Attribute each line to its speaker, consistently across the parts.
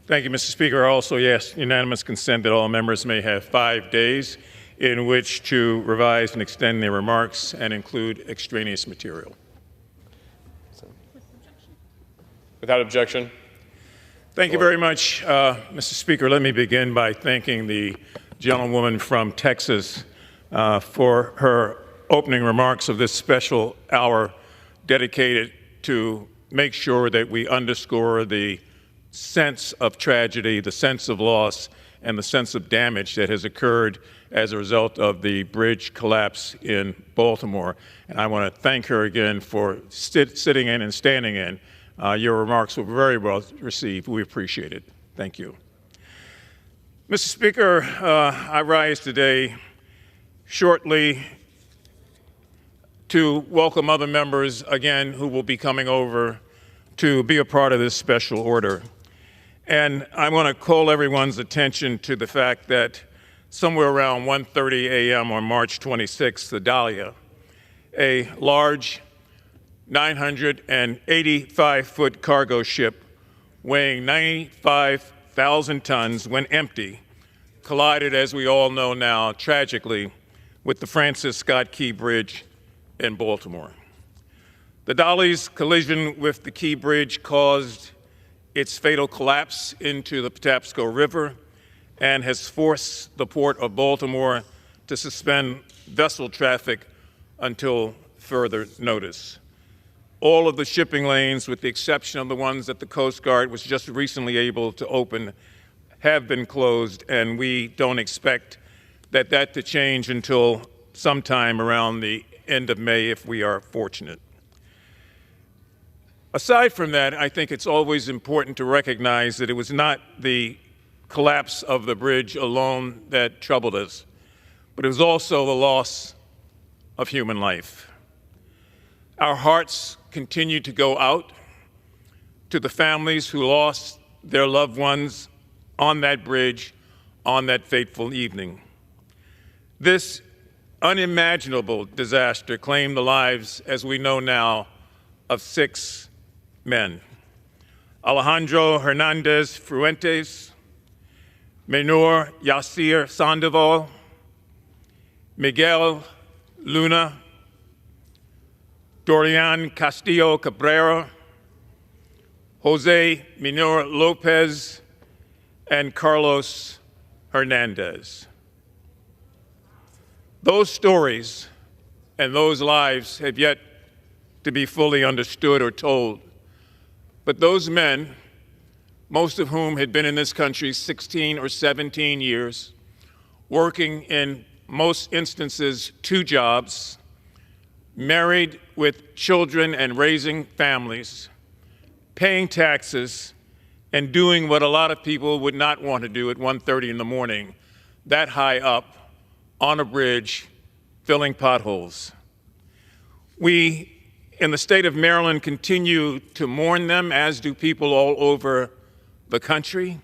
Speaker 1: Thank you, Mr. Speaker. I also ask unanimous consent that all members may have 5 days in which to revise and extend their remarks and include extraneous material.
Speaker 2: Without objection.
Speaker 1: Thank you very much, Mr. Speaker. Let me begin by thanking the gentlewoman from Texas for her opening remarks of this special hour dedicated to make sure that we underscore the sense of tragedy, the sense of loss, and the sense of damage that has occurred as a result of the bridge collapse in Baltimore. And I want to thank her again for sitting in and standing in. Your remarks were very well received. We appreciate it. Thank you. Mr. Speaker, I rise today shortly to welcome other members again who will be coming over to be a part of this special order. And I want to call everyone's attention to the fact that somewhere around 1:30 a.m. on March 26th, the Dahlia, a large 985-foot cargo ship weighing 95,000 tons when empty, collided, as we all know now, tragically, with the Francis Scott Key Bridge in Baltimore. The Dahlia's collision with the Key Bridge caused its fatal collapse into the Patapsco River and has forced the Port of Baltimore to suspend vessel traffic until further notice. All of the shipping lanes, with the exception of the ones that the Coast Guard was just recently able to open, have been closed, and we don't expect that to change until sometime around the end of May if we are fortunate. Aside from that, I think it's always important to recognize that it was not the collapse of the bridge alone that troubled us, but it was also the loss of human life. Our hearts continue to go out to the families who lost their loved ones on that bridge on that fateful evening. This unimaginable disaster claimed the lives, as we know now, of 6 men: Alejandro Hernandez Fuentes, Menor Yasir Sandoval, Miguel Luna, Dorian Castillo Cabrera, Jose Minor Lopez, and Carlos Hernandez. Those stories and those lives have yet to be fully understood or told. But those men, most of whom had been in this country 16 or 17 years, working in most instances 2 jobs, married with children and raising families, paying taxes, and doing what a lot of people would not want to do at 1:30 in the morning, that high up on a bridge, filling potholes. We, in the state of Maryland, continue to mourn them, as do people all over the country.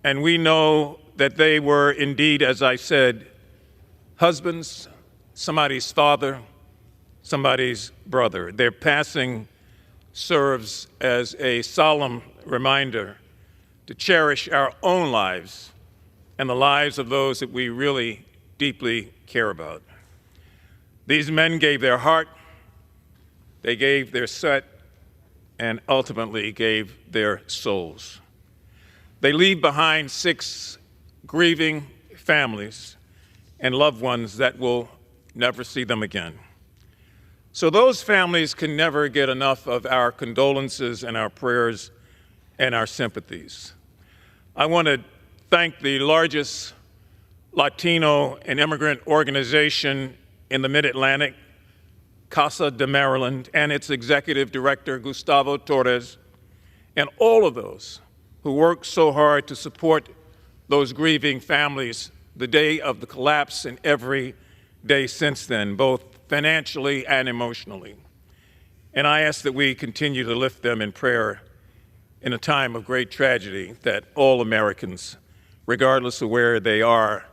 Speaker 1: And we know that they were indeed, as I said, husbands, somebody's father, somebody's brother. Their passing serves as a solemn reminder to cherish our own lives and the lives of those that we really deeply care about. These men gave their heart, they gave their sweat, and ultimately gave their souls. They leave behind 6 grieving families and loved ones that will never see them again. So those families can never get enough of our condolences and our prayers and our sympathies. I want to thank the largest Latino and immigrant organization in the Mid-Atlantic, Casa de Maryland, and its executive director, Gustavo Torres, and all of those who worked so hard to support those grieving families the day of the collapse and every day since then, both financially and emotionally. And I ask that we continue to lift them in prayer in a time of great tragedy that all Americans, regardless of where they are,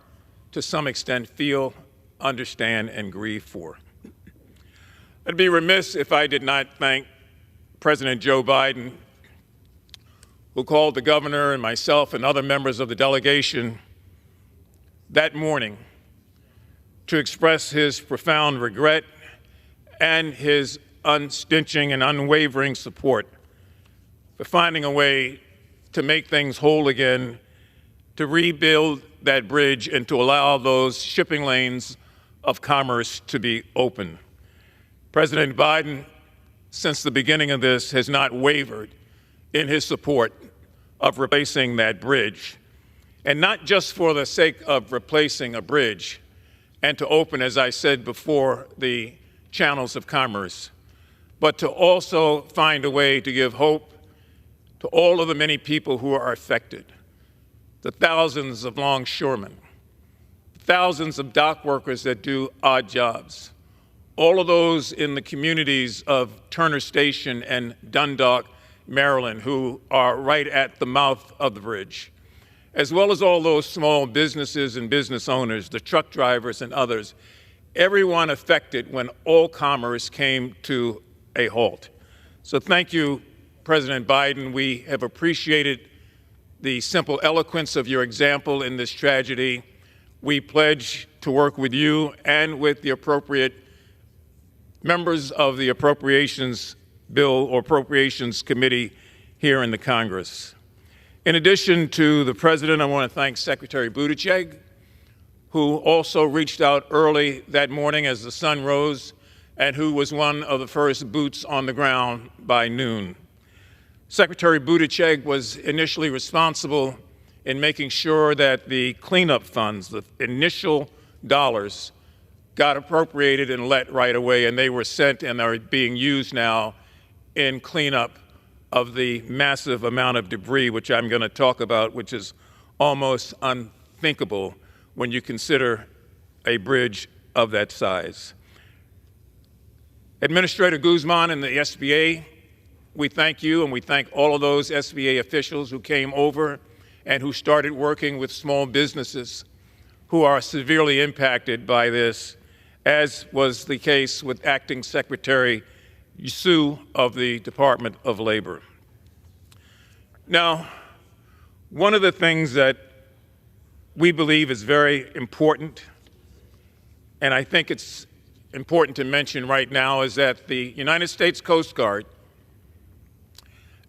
Speaker 1: to some extent feel, understand, and grieve for. I'd be remiss if I did not thank President Joe Biden, who called the governor and myself and other members of the delegation that morning to express his profound regret and his unstinting and unwavering support for finding a way to make things whole again, to rebuild that bridge and to allow those shipping lanes of commerce to be open. President Biden, since the beginning of this, has not wavered in his support of replacing that bridge. And not just for the sake of replacing a bridge and to open, as I said before, the channels of commerce, but to also find a way to give hope to all of the many people who are affected, the thousands of longshoremen, thousands of dock workers that do odd jobs, all of those in the communities of Turner Station and Dundalk, Maryland, who are right at the mouth of the bridge, as well as all those small businesses and business owners, the truck drivers and others, everyone affected when all commerce came to a halt. So thank you, President Biden. We have appreciated the simple eloquence of your example in this tragedy. We pledge to work with you and with the appropriate members of the Appropriations Bill or Appropriations Committee here in the Congress. In addition to the President, I want to thank Secretary Buttigieg, who also reached out early that morning as the sun rose and who was one of the first boots on the ground by noon. Secretary Buttigieg was initially responsible in making sure that the cleanup funds, the initial dollars, got appropriated and let right away, and they were sent and are being used now in cleanup of the massive amount of debris, which I'm going to talk about, which is almost unthinkable when you consider a bridge of that size. Administrator Guzman and the SBA, we thank you, and we thank all of those SBA officials who came over and who started working with small businesses who are severely impacted by this, as was the case with Acting Secretary Sue of the Department of Labor. Now, one of the things that we believe is very important, and I think it's important to mention right now, is that the United States Coast Guard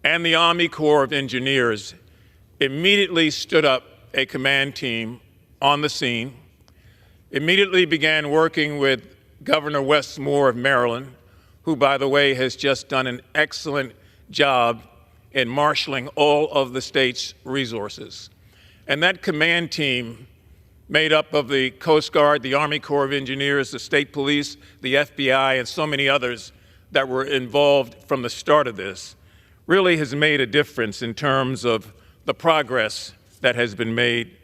Speaker 1: and the Army Corps of Engineers immediately stood up a command team on the scene, immediately began working with Governor Wes Moore of Maryland, who, by the way, has just done an excellent job in marshaling all of the state's resources. And that command team, made up of the Coast Guard, the Army Corps of Engineers, the state police, the FBI, and so many others that were involved from the start of this, really has made a difference in terms of the progress that has been made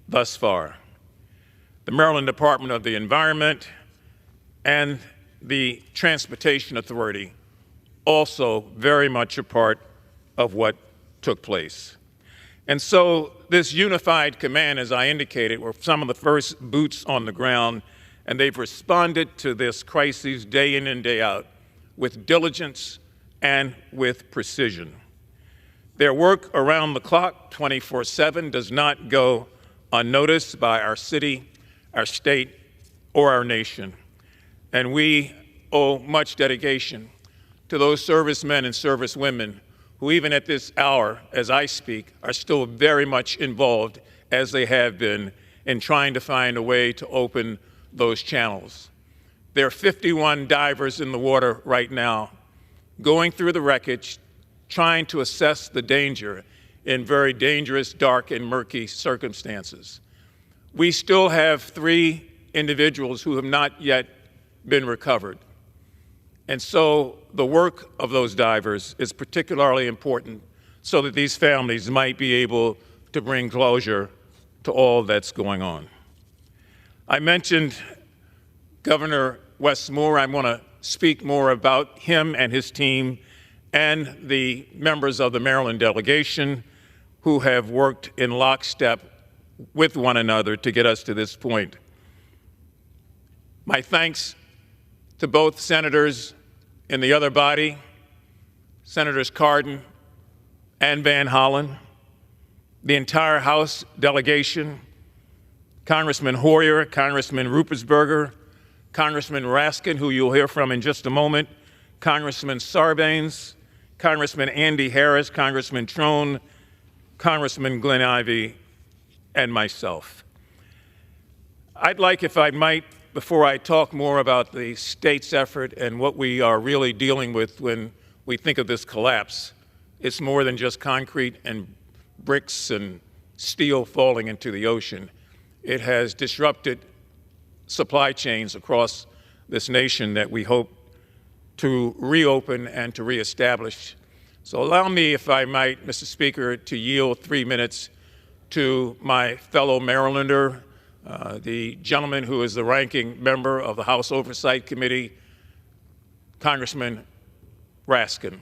Speaker 1: thus far. The Maryland Department of the Environment and the Transportation Authority also very much a part of what took place. And so this unified command, as I indicated, were some of the first boots on the ground, and they've responded to this crisis day in and day out with diligence and with precision. Their work around the clock, 24/7, does not go unnoticed by our city, our state, or our nation. And we owe much dedication to those servicemen and servicewomen who, even at this hour, as I speak, are still very much involved, as they have been, in trying to find a way to open those channels. There are 51 divers in the water right now, going through the wreckage, trying to assess the danger in very dangerous, dark, and murky circumstances. We still have 3 individuals who have not yet been recovered. And so the work of those divers is particularly important so that these families might be able to bring closure to all that's going on. I mentioned Governor Wes Moore. I want to speak more about him and his team and the members of the Maryland delegation who have worked in lockstep with one another to get us to this point. My thanks to both senators in the other body, Senators Cardin Ann Van Hollen, the entire House delegation, Congressman Hoyer, Congressman Ruppersberger, Congressman Raskin, who you'll hear from in just a moment, Congressman Sarbanes, Congressman Andy Harris, Congressman Trone, Congressman Glenn Ivey, and myself. I'd like, if I might, before I talk more about the state's effort and what we are really dealing with when we think of this collapse, it's more than just concrete and bricks and steel falling into the ocean. It has disrupted supply chains across this nation that we hope to reopen and to reestablish. So allow me, if I might, Mr. Speaker, to yield 3 minutes to my fellow Marylander, the gentleman who is the ranking member of the House Oversight Committee, Congressman Raskin.